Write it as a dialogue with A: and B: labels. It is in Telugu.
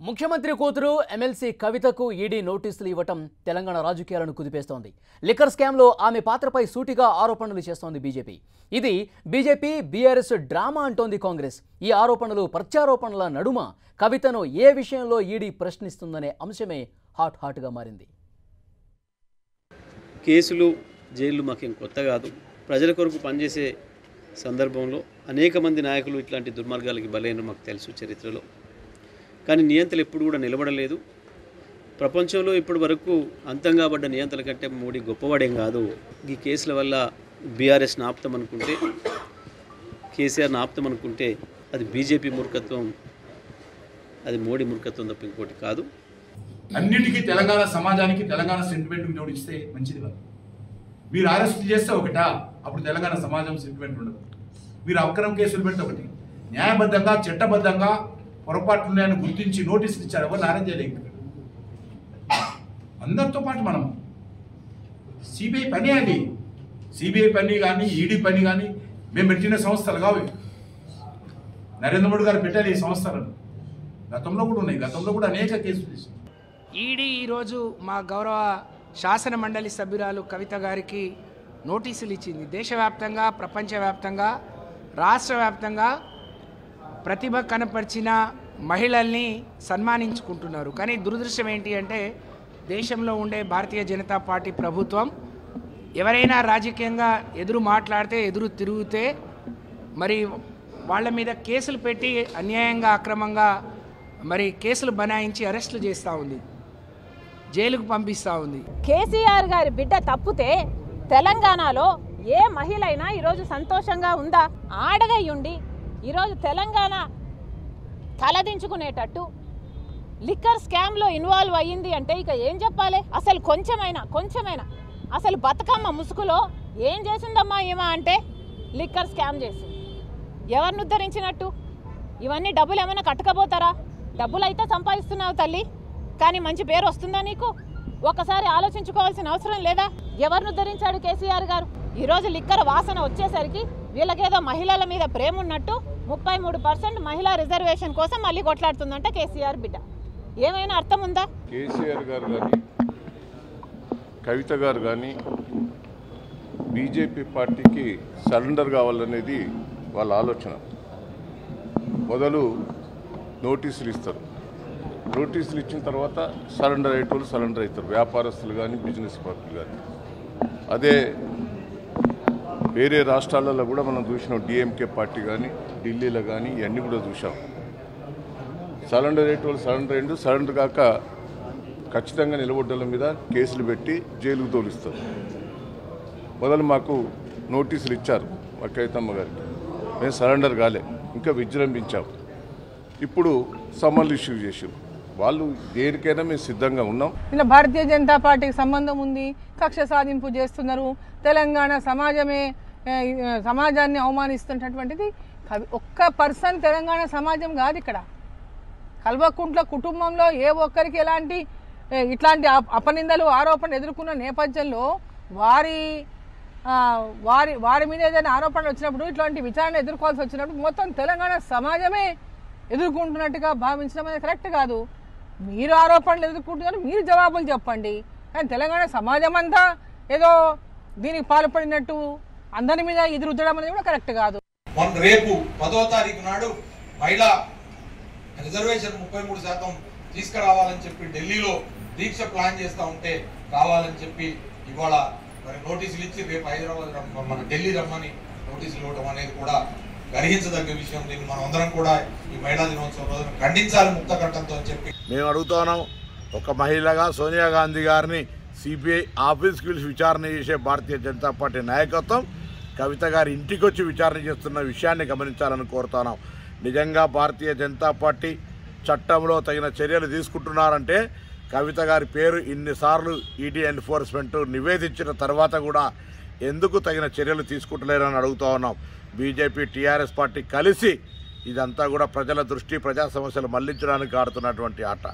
A: ముఖ్యమంత్రి కూతురు ఎమ్మెల్సీ కవితకు ఈడీ నోటీసులు ఇవ్వటం తెలంగాణ రాజకీయాలను కుదిపేస్తోంది. లిక్కర్ స్కామ్లో ఆమె పాత్రపై సూటిగా ఆరోపణలు చేస్తోంది బీజేపీ. ఇది బీజేపీ బీఆర్ఎస్ డ్రామా అంటోంది కాంగ్రెస్. ఈ ఆరోపణలు ప్రత్యారోపణల నడుమ కవితను ఏ విషయంలో ఈడీ ప్రశ్నిస్తుందనే అంశమే హాట్గా మారింది.
B: కేసులు జైలు మాకేం కొత్త కాదు. ప్రజల కొరకు పనిచేసే సందర్భంలో అనేక మంది నాయకులు ఇట్లాంటి దుర్మార్గాలకి బలైన మాకు తెలుసు చరిత్రలో. కానీ నియంత్రణ ఎప్పుడు కూడా నిలబడలేదు. ప్రపంచంలో ఇప్పటి వరకు అంతం కాబడ్డ నియంత్రణ కంటే మోడీ గొప్పవాడేం కాదు. ఈ కేసుల వల్ల బీఆర్ఎస్ని ఆపుతామనుకుంటే, కేసీఆర్ని ఆపుతామనుకుంటే అది బీజేపీ మూర్ఖత్వం, అది మోడీ మూర్ఖత్వం తప్ప ఇంకోటి కాదు.
C: అన్నిటికీ తెలంగాణ సమాజానికి తెలంగాణ సెంటిమెంట్కి జోడిస్తే మంచిది కాదు. మీరు అరెస్ట్ చేస్తే ఒకటా, అప్పుడు తెలంగాణ సమాజం సెంటిమెంట్ ఉండదు. మీరు అక్రమ కేసులు పెడితే ఒకటి, న్యాయబద్ధంగా చట్టబద్ధంగా పొరపాట్లున్నాయని గుర్తించి నోటీసులు ఇచ్చారు. ఎవరు అరెస్ట్ చేయలేదు. అందరితో పాటు మనం సిబిఐ పని అండి, సిబిఐ పని కానీ ఈడీ పని కానీ మేము పెట్టిన సంస్థలు కావు. నరేంద్ర మోడీ గారు పెట్టారు ఈ సంస్థలను. గతంలో కూడా ఉన్నాయి, గతంలో కూడా అనేక కేసులు చేశారు.
D: ఈడీ ఈరోజు మా గౌరవ శాసన మండలి సభ్యురాలు కవిత గారికి నోటీసులు ఇచ్చింది. దేశవ్యాప్తంగా, ప్రపంచవ్యాప్తంగా, రాష్ట్ర వ్యాప్తంగా ప్రతిభ కనపరిచిన మహిళల్ని సన్మానించుకుంటున్నారు. కానీ దురదృష్టం ఏంటి అంటే, దేశంలో ఉండే భారతీయ జనతా పార్టీ ప్రభుత్వం ఎవరైనా రాజకీయంగా ఎదురు మాట్లాడితే, ఎదురు తిరిగితే మరి వాళ్ళ మీద కేసులు పెట్టి అన్యాయంగా, అక్రమంగా మరి కేసులు బనాయించి అరెస్టులు చేస్తూ ఉంది, జైలుకు పంపిస్తూ ఉంది.
E: కేసీఆర్ గారి బిడ్డ తప్పితే తెలంగాణలో ఏ మహిళ అయినా ఈరోజు సంతోషంగా ఉందా? ఆడగయ్యుండి ఈరోజు తెలంగాణ తలదించుకునేటట్టు లిక్కర్ స్కామ్లో ఇన్వాల్వ్ అయ్యింది అంటే ఇక ఏం చెప్పాలి? అసలు కొంచెమైనా అసలు బతుకమ్మ ముసుగులో ఏం చేసిందమ్మా ఏమా అంటే లిక్కర్ స్కామ్ చేసింది. ఎవరిని ఉద్ధరించినట్టు? ఇవన్నీ డబ్బులు ఏమైనా కట్టుకపోతారా? డబ్బులు అయితే సంపాదిస్తున్నావు తల్లి, కానీ మంచి పేరు వస్తుందా నీకు? ఒకసారి ఆలోచించుకోవాల్సిన అవసరం లేదా? ఎవరిని ఉద్ధరించాడు కేసీఆర్ గారు? ఈరోజు లిక్కర్ వాసన వచ్చేసరికి వీళ్ళకేదో మహిళల మీద ప్రేమ ఉన్నట్టు 33% మహిళా రిజర్వేషన్ కోసం మళ్ళీ కొట్లాడుతుందంట కేసీఆర్ బిడ్డ. ఏమైనా అర్థం ఉందా?
F: కేసీఆర్ గారు కానీ, కవిత గారు కానీ బీజేపీ పార్టీకి సరెండర్ కావాలనేది వాళ్ళ ఆలోచన. మొదలు నోటీసులు ఇస్తారు, నోటీసులు ఇచ్చిన తర్వాత సరెండర్ అయ్యేటోళ్ళు సరెండర్ అవుతారు, వ్యాపారస్తులు కానీ, బిజినెస్ పార్టీలు కానీ. అదే వేరే రాష్ట్రాలలో కూడా మనం చూసినాం. డిఎంకే పార్టీ కానీ, ఢిల్లీలో కానీ ఇవన్నీ కూడా చూసాం. సరెండర్ అయ్యేటోళ్ళు సరెండర్ అయ్యిండు, సరెండర్ కాక ఖచ్చితంగా నిలబడ్డల మీద కేసులు పెట్టి జైలుకు తోలిస్తారు. మొదలు మాకు నోటీసులు ఇచ్చారు మా కవితమ్మ గారికి, మేము సరెండర్ కాలే, ఇంకా విజృంభించాం. ఇప్పుడు సమ్మన్లు ఇష్యూ చేసారు. వాళ్ళు దేనికైనా మేము సిద్ధంగా ఉన్నాం.
G: ఇలా భారతీయ జనతా పార్టీకి సంబంధం ఉంది, కక్ష సాధింపు చేస్తున్నారు, తెలంగాణ సమాజాన్ని అవమానిస్తున్నటువంటిది ఒక్క పర్సన్ తెలంగాణ సమాజం కాదు. ఇక్కడ కల్వకుంట్ల కుటుంబంలో ఏ ఒక్కరికి ఇట్లాంటి అపనిందలు, ఆరోపణలు ఎదుర్కొన్న నేపథ్యంలో వారి మీద ఏదైనా ఆరోపణలు వచ్చినప్పుడు, ఇట్లాంటి విచారణ ఎదుర్కోవాల్సి వచ్చినప్పుడు మొత్తం తెలంగాణ సమాజమే ఎదుర్కొంటున్నట్టుగా భావించడం అనేది కరెక్ట్ కాదు. మీరు ఆరోపణలు ఎదుర్కొంటున్నారు, మీరు జవాబులు చెప్పండి. కానీ తెలంగాణ సమాజం అంతా ఏదో దీనికి పాల్పడినట్టు అందరి మీద ఎదురుద్దడం అనేది కూడా కరెక్ట్ కాదు.
H: రేపు 10వ తారీఖు నాడు మహిళా రిజర్వేషన్ 33% తీసుకురావాలని చెప్పి ఢిల్లీలో దీక్ష ప్లాన్ చేస్తూ ఉంటే రావాలని చెప్పి ఇవాళ మరి నోటీసులు ఇచ్చి రేపు హైదరాబాద్ మన ఢిల్లీ రమ్మని నోటీసులు ఇవ్వడం అనేది కూడా గర్హించదగ్గ విషయం. దీన్ని మనం అందరం కూడా ఈ మహిళా దినోత్సవం రోజున ఖండించాలి ముక్త కంఠంతో అని చెప్పి
I: మేము అడుగుతున్నాం. ఒక మహిళగా సోనియా గాంధీ గారిని సిబిఐ ఆఫీస్కి పిలిచి విచారణ చేసే భారతీయ జనతా పార్టీ నాయకత్వం కవిత గారి ఇంటికి వచ్చి విచారణ చేస్తున్న విషయాన్ని గమనించాలని కోరుతున్నాం. నిజంగా భారతీయ జనతా పార్టీ చట్టంలో తగిన చర్యలు తీసుకుంటున్నారంటే కవిత గారి పేరు ఇన్నిసార్లు ఈడీ ఎన్ఫోర్స్మెంట్ నివేదించిన తర్వాత కూడా ఎందుకు తగిన చర్యలు తీసుకుంటలేరని అడుగుతూ ఉన్నాం. బీజేపీ, టీఆర్ఎస్ పార్టీ కలిసి ఇదంతా కూడా ప్రజల దృష్టి, ప్రజా సమస్యలు మళ్లించడానికి ఆడుతున్నటువంటి ఆట.